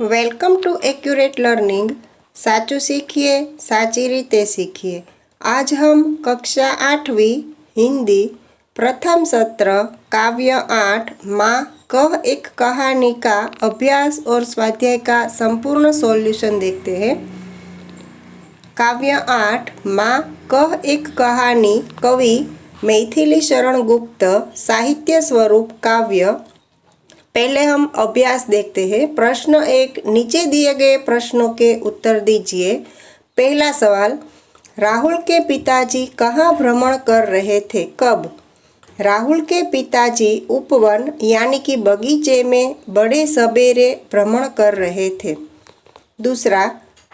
Welcome to accurate learning. साचू सीखिए साची रीते सीखिए। आज हम कक्षा 8वीं हिंदी प्रथम सत्र काव्य 8 माँ कह एक कहानी का अभ्यास और स्वाध्याय का संपूर्ण सॉल्यूशन देखते हैं। काव्य 8 माँ कह एक कहानी, कवि मैथिली शरण गुप्त, साहित्य स्वरूप काव्य। पहले हम अभ्यास देखते हैं। प्रश्न 1, नीचे दिए गए प्रश्नों के उत्तर दीजिए। पहला सवाल, राहुल के पिताजी कहाँ भ्रमण कर रहे थे, कब? राहुल के पिताजी उपवन यानी कि बगीचे में बड़े सवेरे भ्रमण कर रहे थे। दूसरा,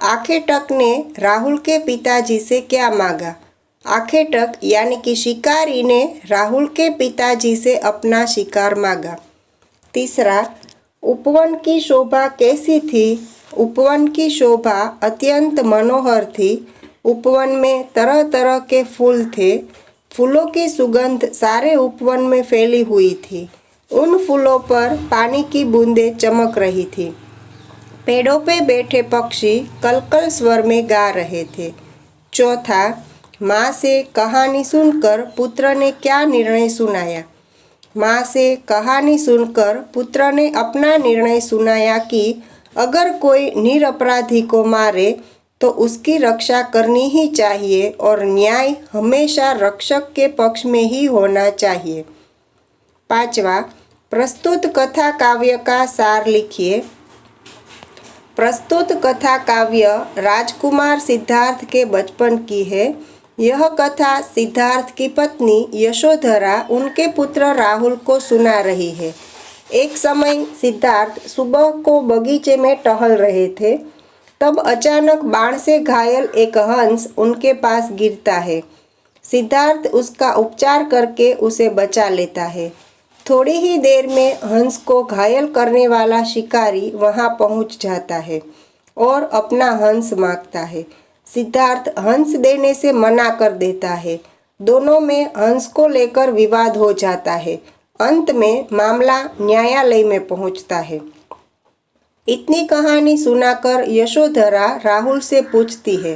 आखेटक ने राहुल के पिताजी से क्या मांगा? आखेटक यानी कि शिकारी ने राहुल के पिताजी से अपना शिकार मांगा। तीसरा, उपवन की शोभा कैसी थी? उपवन की शोभा अत्यंत मनोहर थी। उपवन में तरह तरह के फूल थे। फूलों की सुगंध सारे उपवन में फैली हुई थी। उन फूलों पर पानी की बूंदें चमक रही थी। पेड़ों पे बैठे पक्षी कलकल स्वर में गा रहे थे। चौथा, माँ से कहानी सुनकर पुत्र ने क्या निर्णय सुनाया? माँ से कहानी सुनकर पुत्र ने अपना निर्णय सुनाया कि अगर कोई निरपराधी को मारे तो उसकी रक्षा करनी ही चाहिए और न्याय हमेशा रक्षक के पक्ष में ही होना चाहिए। पांचवा, प्रस्तुत कथा काव्य का सार लिखिए। प्रस्तुत कथा काव्य राजकुमार सिद्धार्थ के बचपन की है। यह कथा सिद्धार्थ की पत्नी यशोधरा उनके पुत्र राहुल को सुना रही है। एक समय सिद्धार्थ सुबह को बगीचे में टहल रहे थे। तब अचानक बाण से घायल एक हंस उनके पास गिरता है। सिद्धार्थ उसका उपचार करके उसे बचा लेता है। थोड़ी ही देर में हंस को घायल करने वाला शिकारी वहां पहुंच जाता है और अपना हंस मांगता है। सिद्धार्थ हंस देने से मना कर देता है। दोनों में हंस को लेकर विवाद हो जाता है। अंत में मामला न्यायालय में पहुंचता है। इतनी कहानी सुनाकर यशोधरा राहुल से पूछती है,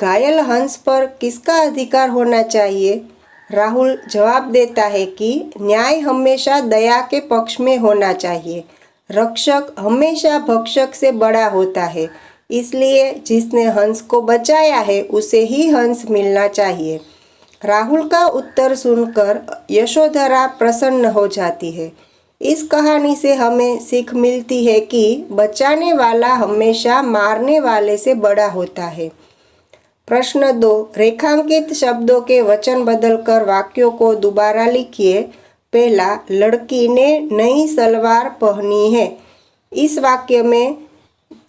घायल हंस पर किसका अधिकार होना चाहिए? राहुल जवाब देता है कि न्याय हमेशा दया के पक्ष में होना चाहिए। रक्षक हमेशा भक्षक से बड़ा होता है, इसलिए जिसने हंस को बचाया है उसे ही हंस मिलना चाहिए। राहुल का उत्तर सुनकर यशोधरा प्रसन्न हो जाती है। इस कहानी से हमें सीख मिलती है कि बचाने वाला हमेशा मारने वाले से बड़ा होता है। प्रश्न 2, रेखांकित शब्दों के वचन बदलकर वाक्यों को दोबारा लिखिए। पहला, लड़की ने नई सलवार पहनी है। इस वाक्य में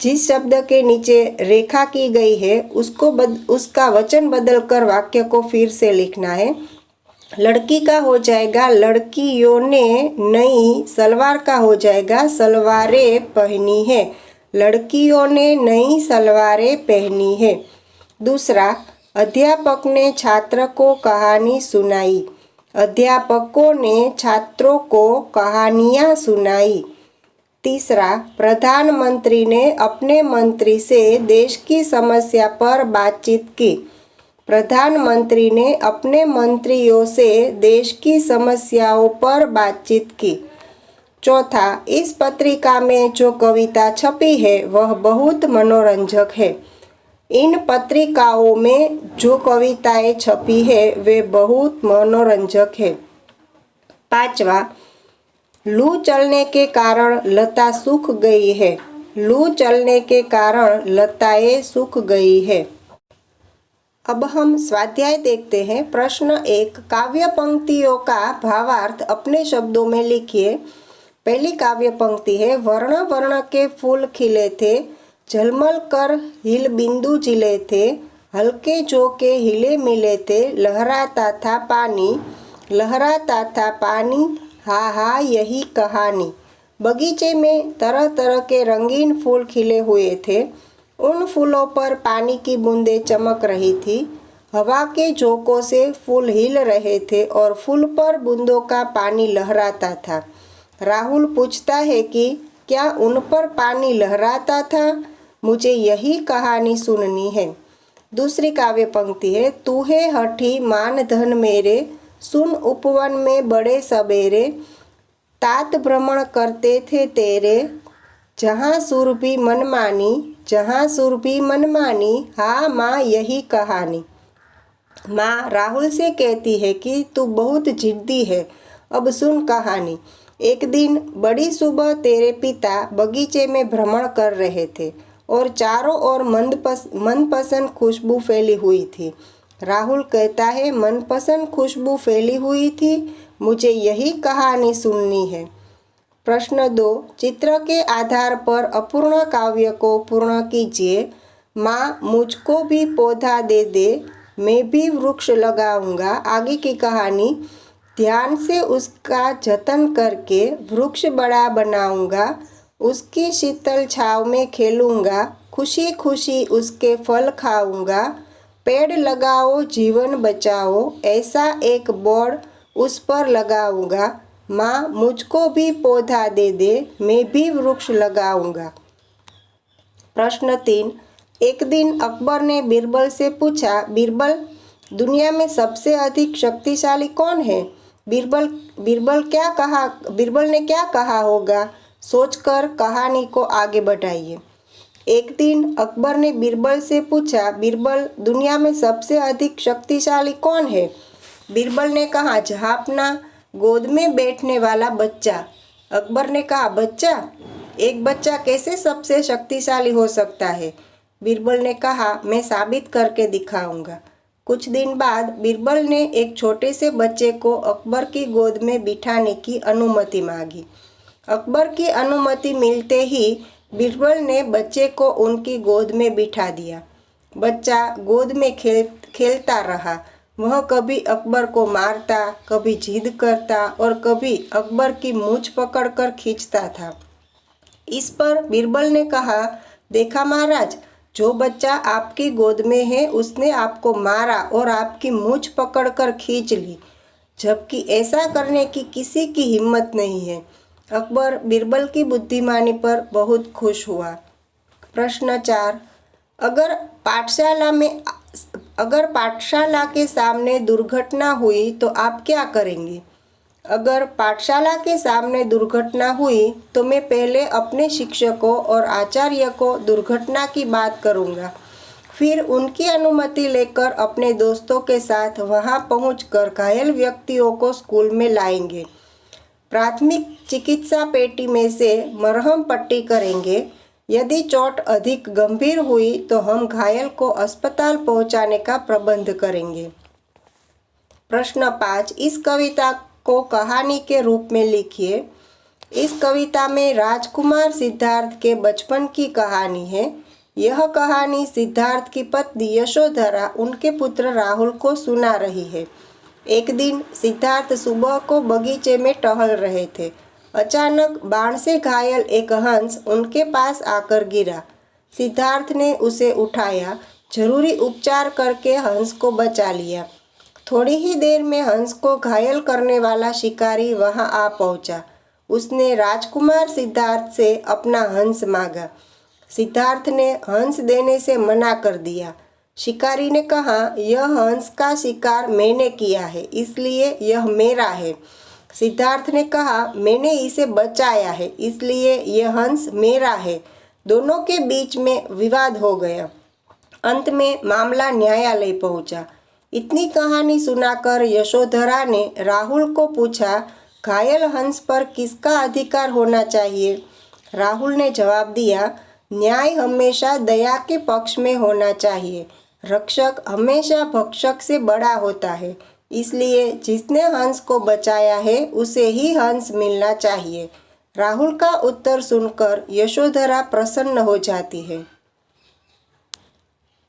जिस शब्द के नीचे रेखा की गई है उसका वचन बदलकर वाक्य को फिर से लिखना है। लड़की का हो जाएगा लड़कियों ने, नई सलवार का हो जाएगा सलवारें पहनी है। लड़कियों ने नई सलवारें पहनी है। दूसरा, अध्यापक ने छात्र को कहानी सुनाई। अध्यापकों ने छात्रों को कहानियाँ सुनाई। तीसरा, प्रधानमंत्री ने अपने मंत्री से देश की समस्या पर बातचीत की। प्रधानमंत्री ने अपने मंत्रियों से देश की समस्याओं पर बातचीत की। चौथा, इस पत्रिका में जो कविता छपी है वह बहुत मनोरंजक है। इन पत्रिकाओं में जो कविताएं छपी है वे बहुत मनोरंजक है। पांचवा, लू चलने के कारण लता सूख गई है। लू चलने के कारण लताएं सूख गई है। अब हम स्वाध्याय देखते हैं। प्रश्न 1, काव्य पंक्तियों का भावार्थ अपने शब्दों में लिखिए। पहली काव्य पंक्ति है, वर्ण वर्ण के फूल खिले थे, झलमल कर हिल बिंदु जिले थे, हल्के झोंके हिले मिले थे, लहराता था पानी, लहराता था पानी, हा हा यही कहानी। बगीचे में तरह तरह के रंगीन फूल खिले हुए थे। उन फूलों पर पानी की बूंदें चमक रही थी। हवा के झोंकों से फूल हिल रहे थे और फूल पर बूंदों का पानी लहराता था। राहुल पूछता है कि क्या उन पर पानी लहराता था? मुझे यही कहानी सुननी है। दूसरी काव्य पंक्ति है, तू है हठी मान धन मेरे, सुन उपवन में बड़े सबेरे, तात भ्रमण करते थे तेरे, जहाँ सुरभि मनमानी, जहाँ सुरभि मनमानी, हाँ माँ यही कहानी। माँ राहुल से कहती है कि तू बहुत जिद्दी है, अब सुन कहानी। एक दिन बड़ी सुबह तेरे पिता बगीचे में भ्रमण कर रहे थे और चारों ओर मनपसंद खुशबू फैली हुई थी। राहुल कहता है, मनपसंद खुशबू फैली हुई थी, मुझे यही कहानी सुननी है। प्रश्न 2, चित्र के आधार पर अपूर्ण काव्य को पूर्ण कीजिए। माँ मुझको भी पौधा दे दे, मैं भी वृक्ष लगाऊंगा। आगे की कहानी, ध्यान से उसका जतन करके वृक्ष बड़ा बनाऊंगा, उसकी शीतल छाँव में खेलूंगा, खुशी खुशी उसके फल खाऊंगा। पेड़ लगाओ जीवन बचाओ, ऐसा एक बोर्ड उस पर लगाऊंगा। माँ मुझको भी पौधा दे दे, मैं भी वृक्ष लगाऊंगा। प्रश्न 3, एक दिन अकबर ने बीरबल से पूछा, बीरबल दुनिया में सबसे अधिक शक्तिशाली कौन है? बीरबल ने क्या कहा होगा? सोचकर कहानी को आगे बढ़ाइए। एक दिन अकबर ने बीरबल से पूछा, बीरबल दुनिया में सबसे अधिक शक्तिशाली कौन है? बीरबल ने कहा, जहाँपना गोद में बैठने वाला बच्चा। अकबर ने कहा, बच्चा? एक बच्चा कैसे सबसे शक्तिशाली हो सकता है? बीरबल ने कहा, मैं साबित करके दिखाऊंगा। कुछ दिन बाद बीरबल ने एक छोटे से बच्चे को अकबर की गोद में बिठाने की अनुमति मांगी। अकबर की अनुमति मिलते ही बीरबल ने बच्चे को उनकी गोद में बिठा दिया। बच्चा गोद में खेलता रहा। वह कभी अकबर को मारता, कभी जिद करता और कभी अकबर की मूंछ पकड़कर खींचता था। इस पर बीरबल ने कहा, देखा महाराज, जो बच्चा आपकी गोद में है उसने आपको मारा और आपकी मूंछ पकड़कर खींच ली, जबकि ऐसा करने की किसी की हिम्मत नहीं है। अकबर बीरबल की बुद्धिमानी पर बहुत खुश हुआ। प्रश्न 4, अगर पाठशाला के सामने दुर्घटना हुई तो आप क्या करेंगे? अगर पाठशाला के सामने दुर्घटना हुई तो मैं पहले अपने शिक्षकों और आचार्य को दुर्घटना की बात करूंगा, फिर उनकी अनुमति लेकर अपने दोस्तों के साथ वहां पहुंचकर घायल व्यक्तियों को स्कूल में लाएंगे। प्राथमिक चिकित्सा पेटी में से मरहम पट्टी करेंगे। यदि चोट अधिक गंभीर हुई तो हम घायल को अस्पताल पहुंचाने का प्रबंध करेंगे। प्रश्न 5, इस कविता को कहानी के रूप में लिखिए। इस कविता में राजकुमार सिद्धार्थ के बचपन की कहानी है। यह कहानी सिद्धार्थ की पत्नी यशोधरा उनके पुत्र राहुल को सुना रही है। एक दिन सिद्धार्थ सुबह को बगीचे में टहल रहे थे। अचानक बाण से घायल एक हंस उनके पास आकर गिरा। सिद्धार्थ ने उसे उठाया, जरूरी उपचार करके हंस को बचा लिया। थोड़ी ही देर में हंस को घायल करने वाला शिकारी वहां आ पहुंचा। उसने राजकुमार सिद्धार्थ से अपना हंस मांगा। सिद्धार्थ ने हंस देने से मना कर दिया। शिकारी ने कहा, यह हंस का शिकार मैंने किया है, इसलिए यह मेरा है। सिद्धार्थ ने कहा, मैंने इसे बचाया है, इसलिए यह हंस मेरा है। दोनों के बीच में विवाद हो गया। अंत में मामला न्यायालय पहुंचा। इतनी कहानी सुनाकर यशोधरा ने राहुल को पूछा, घायल हंस पर किसका अधिकार होना चाहिए? राहुल ने जवाब दिया, न्याय हमेशा दया के पक्ष में होना चाहिए। रक्षक हमेशा भक्षक से बड़ा होता है, इसलिए जिसने हंस को बचाया है उसे ही हंस मिलना चाहिए। राहुल का उत्तर सुनकर यशोधरा प्रसन्न हो जाती है।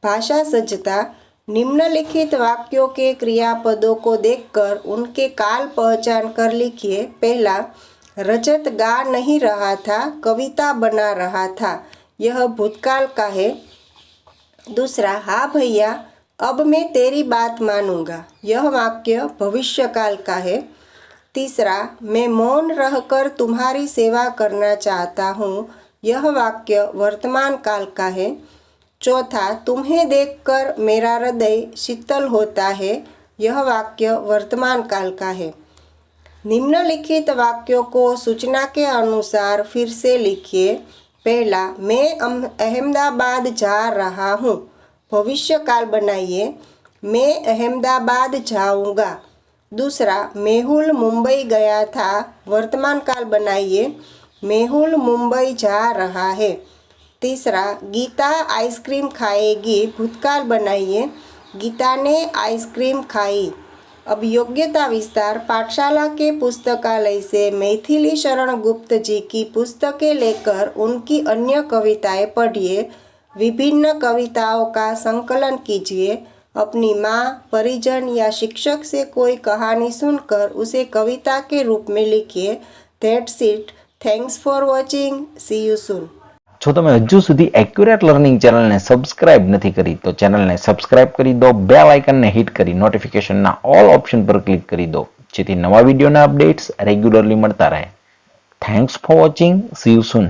भाषा सज्जता, निम्नलिखित वाक्यों के क्रियापदों को देखकर उनके काल पहचान कर लिखिए। पहला, रजत गा नहीं रहा था, कविता बना रहा था। यह भूतकाल का है। दूसरा, हाँ भैया, अब मैं तेरी बात मानूंगा। यह वाक्य भविष्यकाल का है। तीसरा, मैं मौन रहकर तुम्हारी सेवा करना चाहता हूँ। यह वाक्य वर्तमान काल का है। चौथा, तुम्हें देखकर मेरा हृदय शीतल होता है। यह वाक्य वर्तमान काल का है। निम्नलिखित वाक्यों को सूचना के अनुसार फिर से लिखिए। पहला, मैं अहमदाबाद जा रहा हूँ। भविष्य काल बनाइए, मैं अहमदाबाद जाऊँगा। दूसरा, मेहुल मुंबई गया था। वर्तमान काल बनाइए, मेहुल मुंबई जा रहा है। तीसरा, गीता आइसक्रीम खाएगी। भूतकाल बनाइए, गीता ने आइसक्रीम खाई। अब योग्यता विस्तार। पाठशाला के पुस्तकालय से मैथिली शरण गुप्त जी की पुस्तकें लेकर उनकी अन्य कविताएं पढ़िए। विभिन्न कविताओं का संकलन कीजिए। अपनी माँ, परिजन या शिक्षक से कोई कहानी सुनकर उसे कविता के रूप में लिखिए। That's it. Thanks for watching. See you soon. જો તમે હજુ સુધી એક્યુરેટ લર્નિંગ ચેનલને સબસ્ક્રાઇબ નથી કરી તો ચેનલને સબસ્ક્રાઇબ કરી દો, બેલ આઇકનને હિટ કરી નોટિફિકેશનના ઓલ ઓપ્શન પર ક્લિક કરી દો જેથી નવા વિડીયોના અપડેટ્સ રેગ્યુલરલી મળતા રહે. Thanks for watching. C you soon.